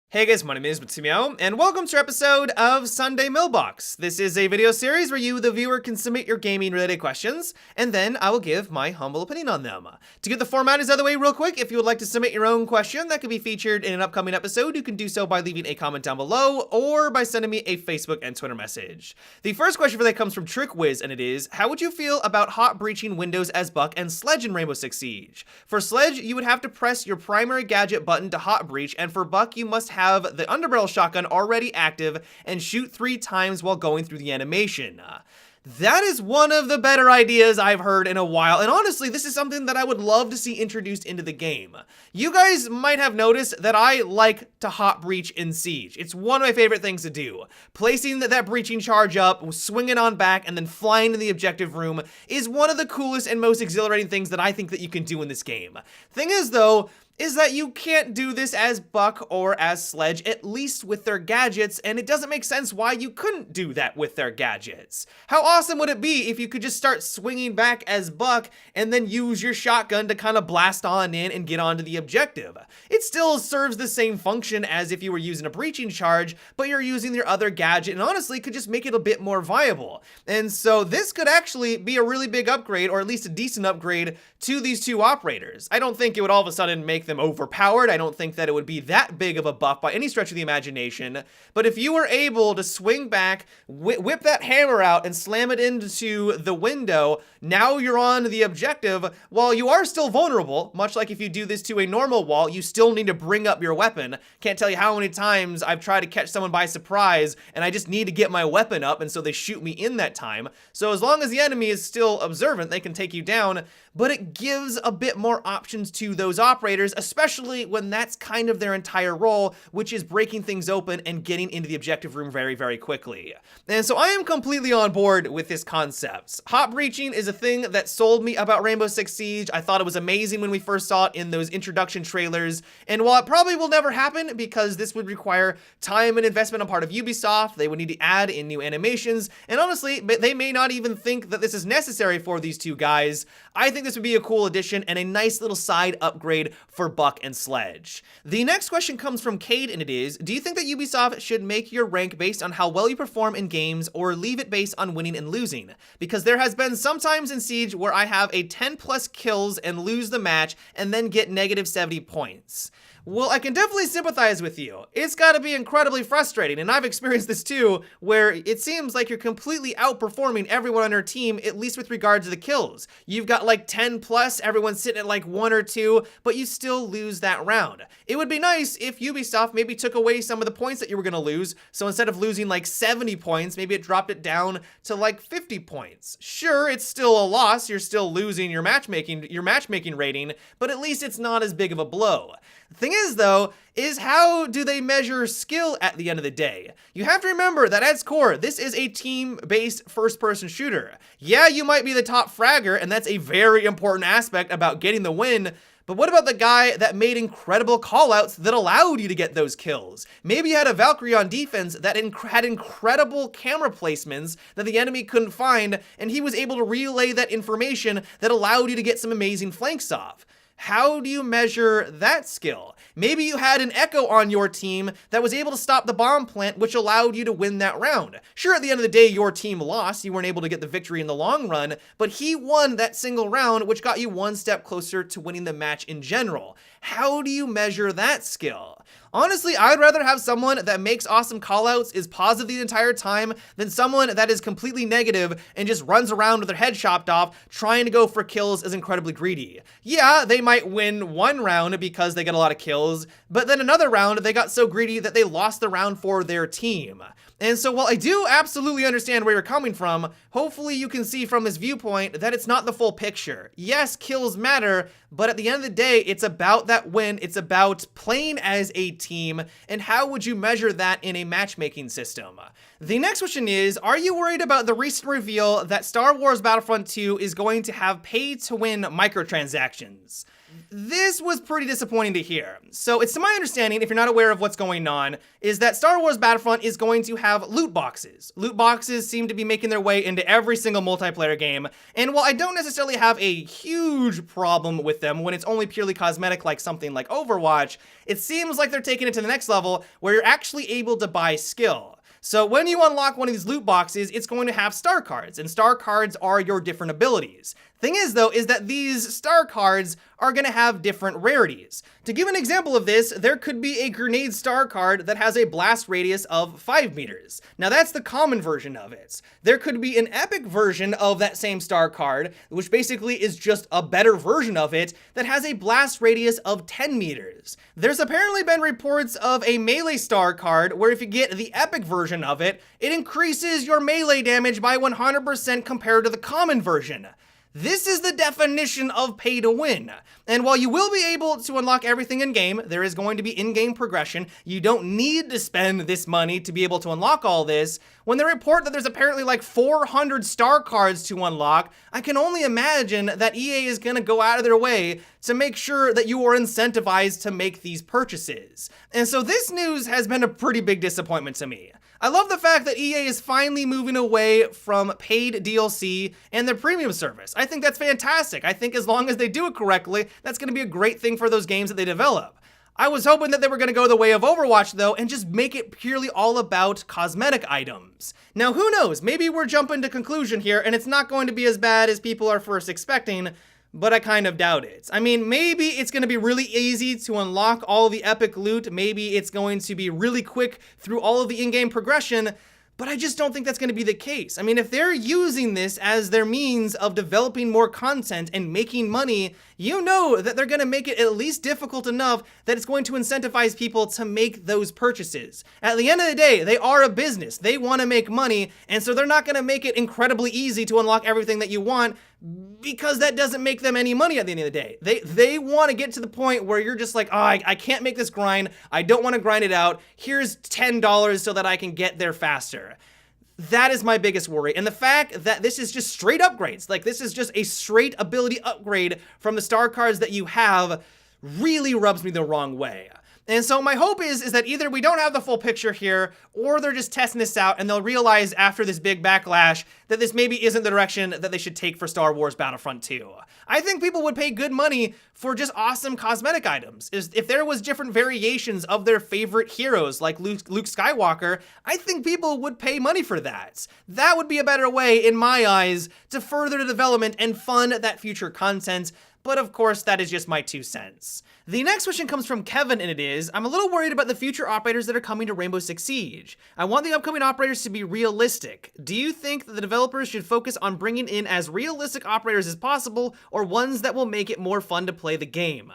Hey guys, my name is Matsumiao, and welcome to our episode of Sunday Mailbox. This is a video series where you, the viewer, can submit your gaming-related questions, and then I will give my humble opinion on them. To get the formalities out of the way real quick, if you would like to submit your own question that could be featured in an upcoming episode, you can do so by leaving a comment down below, or by sending me a Facebook and Twitter message. The first question for that comes from TrickWiz, and it is, how would you feel about hot breaching windows as Buck and Sledge in Rainbow Six Siege? For Sledge, you would have to press your primary gadget button to hot breach, and for Buck, you must have the underbarrel shotgun already active and shoot 3 times while going through the animation. That is one of the better ideas I've heard in a while, and honestly, this is something that I would love to see introduced into the game. You guys might have noticed that I like to hot breach in Siege. It's one of my favorite things to do. Placing that breaching charge up, swinging on back, and then flying to the objective room is one of the coolest and most exhilarating things that I think that you can do in this game. Thing is, though, is that you can't do this as Buck or as Sledge, at least with their gadgets, and it doesn't make sense why you couldn't do that with their gadgets. How awesome would it be if you could just start swinging back as Buck and then use your shotgun to kind of blast on in and get onto the objective? It still serves the same function as if you were using a breaching charge, but you're using your other gadget, and honestly could just make it a bit more viable. And so this could actually be a really big upgrade, or at least a decent upgrade, to these two operators. I don't think it would all of a sudden make them overpowered. I don't think that it would be that big of a buff by any stretch of the imagination, but if you were able to swing back, whip that hammer out and slam it into the window, now you're on the objective. While you are still vulnerable, much like if you do this to a normal wall, you still need to bring up your weapon. Can't tell you how many times I've tried to catch someone by surprise and I just need to get my weapon up, and so they shoot me in that time. So as long as the enemy is still observant, they can take you down, but it gives a bit more options to those operators, especially when that's kind of their entire role, which is breaking things open and getting into the objective room very, very quickly. And so I am completely on board with this concept. Hot breaching is a thing that sold me about Rainbow Six Siege. I thought it was amazing when we first saw it in those introduction trailers, and while it probably will never happen because this would require time and investment on part of Ubisoft, they would need to add in new animations, and honestly, they may not even think that this is necessary for these two guys. I think this would be a cool addition and a nice little side upgrade for Buck and Sledge. The next question comes from Cade, and it is, do you think that Ubisoft should make your rank based on how well you perform in games, or leave it based on winning and losing? Because there has been some times in Siege where I have a 10 plus kills and lose the match and then get negative 70 points. Well, I can definitely sympathize with you. It's gotta be incredibly frustrating, and I've experienced this too, where it seems like you're completely outperforming everyone on your team, at least with regard to the kills. You've got like 10 plus, everyone's sitting at like 1 or 2, but you still lose that round. It would be nice if Ubisoft maybe took away some of the points that you were gonna lose, so instead of losing like 70 points, maybe it dropped it down to like 50 points. Sure, it's still a loss, you're still losing your matchmaking rating, but at least it's not as big of a blow. The thing is, though, is how do they measure skill at the end of the day? You have to remember that at its core, this is a team-based first-person shooter. Yeah, you might be the top fragger, and that's a very important aspect about getting the win, but what about the guy that made incredible callouts that allowed you to get those kills? Maybe you had a Valkyrie on defense that had incredible camera placements that the enemy couldn't find, and he was able to relay that information that allowed you to get some amazing flanks off. How do you measure that skill? Maybe you had an Echo on your team that was able to stop the bomb plant, which allowed you to win that round. Sure, at the end of the day, your team lost. You weren't able to get the victory in the long run, but he won that single round, which got you one step closer to winning the match in general. How do you measure that skill? Honestly, I'd rather have someone that makes awesome callouts, is positive the entire time, than someone that is completely negative and just runs around with their head chopped off, trying to go for kills is incredibly greedy. Yeah, they might win one round because they get a lot of kills, but then another round they got so greedy that they lost the round for their team. And so while I do absolutely understand where you're coming from, hopefully you can see from this viewpoint that it's not the full picture. Yes, kills matter, but at the end of the day, it's about that win. It's about playing as a team, and how would you measure that in a matchmaking system? The next question is, are you worried about the recent reveal that Star Wars Battlefront 2 is going to have pay-to-win microtransactions? This was pretty disappointing to hear. So it's to my understanding, if you're not aware of what's going on, is that Star Wars Battlefront is going to have loot boxes. Loot boxes seem to be making their way into every single multiplayer game, and while I don't necessarily have a huge problem with them when it's only purely cosmetic like something like Overwatch, it seems like they're taking it to the next level where you're actually able to buy skill. So when you unlock one of these loot boxes, it's going to have star cards, and star cards are your different abilities. Thing is, though, is that these star cards are going to have different rarities. To give an example of this, there could be a grenade star card that has a blast radius of 5 meters. Now that's the common version of it. There could be an epic version of that same star card, which basically is just a better version of it, that has a blast radius of 10 meters. There's apparently been reports of a melee star card where if you get the epic version of it, it increases your melee damage by 100% compared to the common version. This is the definition of pay to win. And while you will be able to unlock everything in-game, there is going to be in-game progression. You don't need to spend this money to be able to unlock all this. When they report that there's apparently like 400 star cards to unlock, I can only imagine that EA is going to go out of their way to make sure that you are incentivized to make these purchases. And so this news has been a pretty big disappointment to me. I love the fact that EA is finally moving away from paid DLC and their premium service. I think that's fantastic. I think as long as they do it correctly, that's going to be a great thing for those games that they develop. I was hoping that they were going to go the way of Overwatch, though, and just make it purely all about cosmetic items. Now, who knows? Maybe we're jumping to conclusion here, and it's not going to be as bad as people are first expecting, but I kind of doubt it. I mean, maybe it's going to be really easy to unlock all the epic loot. Maybe it's going to be really quick through all of the in-game progression, but I just don't think that's going to be the case. I mean, if they're using this as their means of developing more content and making money, you know that they're going to make it at least difficult enough that it's going to incentivize people to make those purchases. At the end of the day, they are a business. They want to make money, and so they're not going to make it incredibly easy to unlock everything that you want, because that doesn't make them any money at the end of the day. They want to get to the point where you're just like, oh, I can't make this grind. I don't want to grind it out. Here's $10 so that I can get there faster. That is my biggest worry. And the fact that this is just straight upgrades, like this is just a straight ability upgrade from the star cards that you have, really rubs me the wrong way. And so my hope is that either we don't have the full picture here, or they're just testing this out and they'll realize after this big backlash that this maybe isn't the direction that they should take for Star Wars Battlefront 2. I think people would pay good money for just awesome cosmetic items. If there was different variations of their favorite heroes like Luke Skywalker, I think people would pay money for that. That would be a better way, in my eyes, to further the development and fund that future content. But of course, that is just my 2 cents. The next question comes from Kevin, and it is, I'm a little worried about the future operators that are coming to Rainbow Six Siege. I want the upcoming operators to be realistic. Do you think that the developers should focus on bringing in as realistic operators as possible, or ones that will make it more fun to play the game?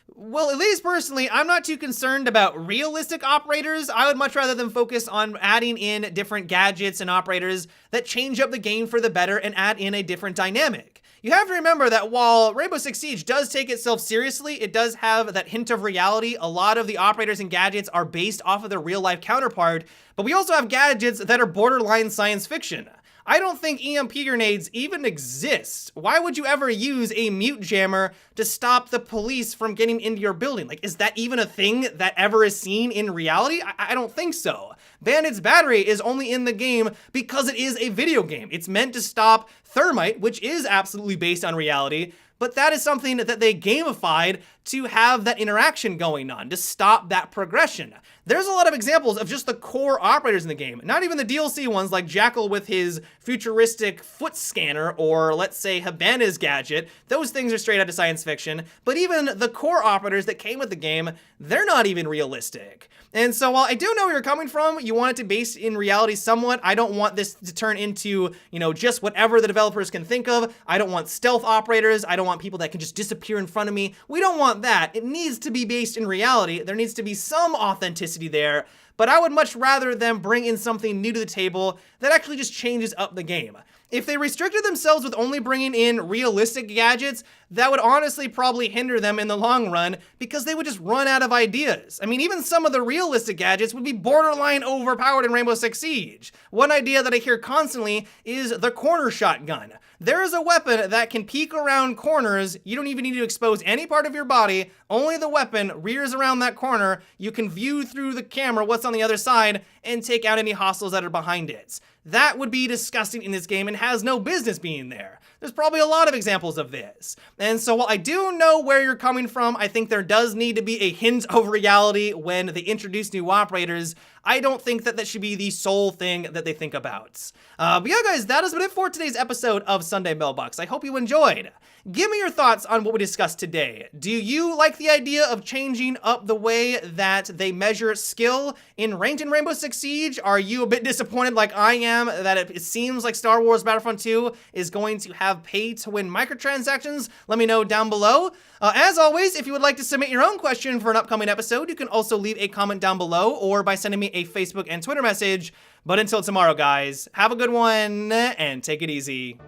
Well, at least personally, I'm not too concerned about realistic operators. I would much rather them focus on adding in different gadgets and operators that change up the game for the better and add in a different dynamic. You have to remember that while Rainbow Six Siege does take itself seriously, it does have that hint of reality. A lot of the operators and gadgets are based off of their real-life counterpart, but we also have gadgets that are borderline science fiction. I don't think EMP grenades even exist. Why would you ever use a mute jammer to stop the police from getting into your building? Like, is that even a thing that ever is seen in reality? I don't think so. Bandit's battery is only in the game because it is a video game. It's meant to stop thermite, which is absolutely based on reality, but that is something that they gamified to have that interaction going on, to stop that progression. There's a lot of examples of just the core operators in the game, not even the DLC ones like Jackal with his futuristic foot scanner, or let's say Hibana's gadget. Those things are straight out of science fiction, but even the core operators that came with the game, they're not even realistic. And so while I do know where you're coming from, you want it to be based in reality somewhat. I don't want this to turn into, just whatever the developers can think of. I don't want stealth operators. I don't want people that can just disappear in front of me. We don't want that. It needs to be based in reality. There needs to be some authenticity there, but I would much rather them bring in something new to the table that actually just changes up the game. If they restricted themselves with only bringing in realistic gadgets, that would honestly probably hinder them in the long run because they would just run out of ideas. I mean, even some of the realistic gadgets would be borderline overpowered in Rainbow Six Siege. One idea that I hear constantly is the corner shotgun. There is a weapon that can peek around corners. You don't even need to expose any part of your body. Only the weapon rears around that corner. You can view through the camera what's on the other side and take out any hostiles that are behind it. That would be disgusting in this game and has no business being there. There's probably a lot of examples of this. And so while I do know where you're coming from, I think there does need to be a hint of reality when they introduce new operators. I don't think that that should be the sole thing that they think about. But yeah, guys, that has been it for today's episode of Sunday Mailbox. I hope you enjoyed. Give me your thoughts on what we discussed today. Do you like the idea of changing up the way that they measure skill in ranked in Rainbow Six Siege? Are you a bit disappointed like I am that it seems like Star Wars Battlefront 2 is going to have pay-to-win microtransactions? Let me know down below. As always, if you would like to submit your own question for an upcoming episode, you can also leave a comment down below or by sending me a Facebook and Twitter message. But until tomorrow, guys, have a good one and take it easy.